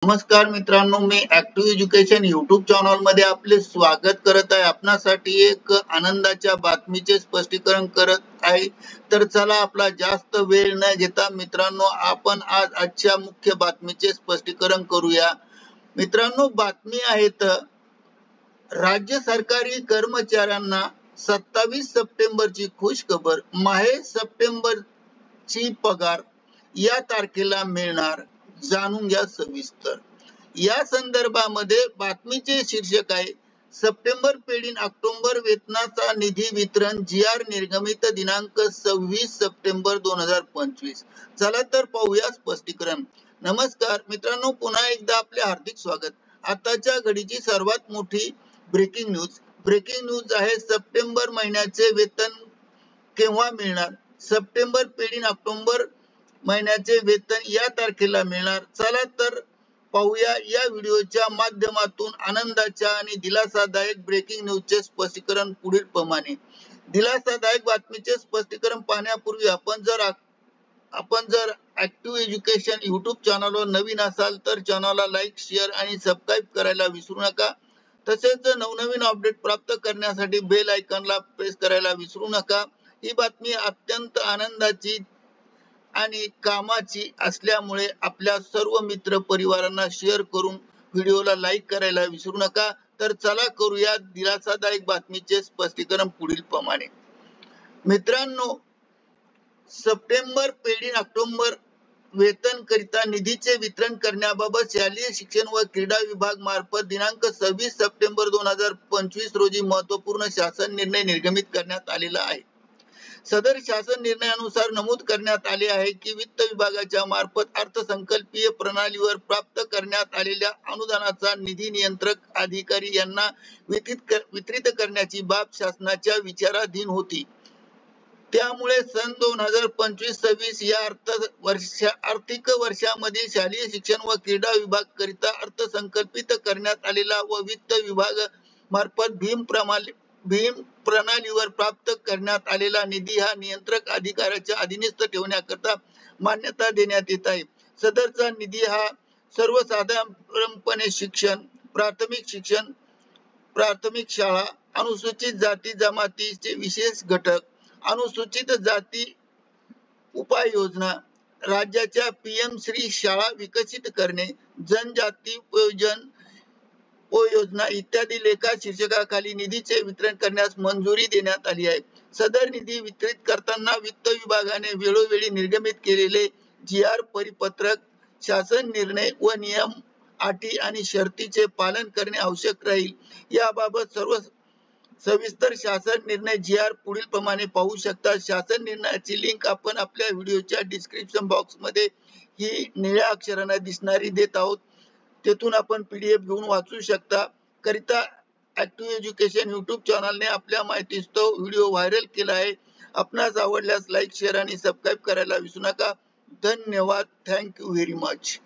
नमस्कार मित्रांनो, मी active education YouTube channel मध्ये आपले स्वागत करत आहे। आपणासाठी एक आनंदाच्या बातमीचे स्पष्टीकरण करत आहे। तर चला आपला जास्त वेळ न घेता मित्रांनो आपण आजच्या मुख्य बातमीचे स्पष्टीकरण करूया। मित्रांनो, बातमी आहे तर राज्य सरकारी कर्मचाऱ्यांना 27 सप्टेंबरची खुश खबर, माहे सप्टेंबरची पगार या तारखेला मिळणार, जाणून घ्या सविस्तर। या संदर्भामध्ये बातमीचे शीर्षक आहे सप्टेंबर पेढीन ऑक्टोबर वेतनाचा निधी वितरण, GR निर्गमित दिनांक 26 सप्टेंबर 2025। चला तर पाहूया स्पष्टीकरण। नमस्कार मित्रांनो, पुन्हा एकदा आपले हार्दिक स्वागत। आताच्या घडीची सर्वात मोठी ब्रेकिंग न्यूज आहे, सप्टेंबर महिन्याचे वेतन केव्हा मिळणार। सप्टेंबर पेढीन ऑक्टोबर महिन्याचे वेतन या तारखेला मिळणार। चला तर पाहूया या व्हिडिओच्या माध्यमातून आनंदाच्या आणि दिलासादायक ब्रेकिंग न्यूजचे स्पष्टीकरण पुढील प्रमाणे। दिलासादायक बातमीचे स्पष्टीकरण पाहण्यापूर्वी आपण जर ऍक्टिव्ह एज्युकेशन युट्यूब चॅनलवर नवीन असाल तर चॅनलला लाईक, शेअर आणि सबस्क्राईब करायला विसरू नका। तसेच नवनवीन अपडेट प्राप्त करण्यासाठी बेल आयकॉनला प्रेस करायला विसरू नका। ही बातमी अत्यंत आनंदाची आणि कामाची असल्यामुळे आपल्या सर्व मित्र परिवारांना शेअर करून व्हिडिओला लाईक करायला विसरू नका। तर चला करूया दिलासादायक बातमीचे स्पष्टीकरण पुढील प्रमाणे। मित्रांनो, सप्टेंबर पेढीन ऑक्टोबर वेतन करिता निधीचे वितरण करण्याबाबत शालेय शिक्षण व क्रीडा विभाग मार्फत दिनांक 26 सप्टेंबर 2025 रोजी महत्वपूर्ण शासन निर्णय निर्गमित करण्यात आलेला आहे। सदर शासन निर्णयानुसार नमूद करण्यात आले आहे की वित्त विभागाच्या मार्फत अर्थसंकल्पीय प्रणालीवर प्राप्त करण्यात आलेल्या अनुदानाचा निधी नियंत्रक अधिकारी यांना वितरित करण्याची बाब शासनाच्या विचाराधीन होती। त्यामुळे सन 2025-26 या आर्थिक वर्षामध्ये शालेय शिक्षण व क्रीडा विभाग करिता अर्थसंकल्पित करण्यात आलेला व वित्त विभाग मार्फत भीम प्रणालीवर प्राप्त करण्यात आलेला निधी हा नियंत्रक अधिकाऱ्याच्या अधीनस्थ ठेवण्याकरता मान्यता देण्यात येत आहे। सदरचा निधी हा सर्वसाधारणपणे शिक्षण, प्राथमिक शाळा, अनुसूचित जाती जमातीचे विशेष घटक, अनुसूचित जाती उपाययोजना, राज्याच्या PM श्री शाळा विकसित करणे, जनजाती उपयोजना इत्यादी लेखा शीर्षकाखाली निधीचे वितरण करण्यास मंजुरी देण्यात आली आहे। सदर निधी वितरित करताना वित्त विभागाने वेळोवेळी निर्गमित केलेले GR परिपत्रक, शासन निर्णय व नियम, अटी आणि शर्तीचे पालन करणे आवश्यक राहील। याबाबत सर्व सविस्तर शासन निर्णय GR पुढील प्रमाणे पाहू शकता। शासन निर्णयाची लिंक आपण आपल्या व्हिडिओच्या डिस्क्रिप्शन बॉक्स मध्ये ही निळ्या अक्षराने दिसणारी देत आहोत, तेथून आपण PDF घेऊन वाचू शकता। करिता ऍक्टिव्ह एज्युकेशन युट्यूब चॅनलने आपल्या माहितीस्तव व्हिडिओ व्हायरल केला आहे। आपणास आवडल्यास लाईक, शेअर आणि सबस्क्राईब करायला विसरू नका। धन्यवाद। Thank you very much.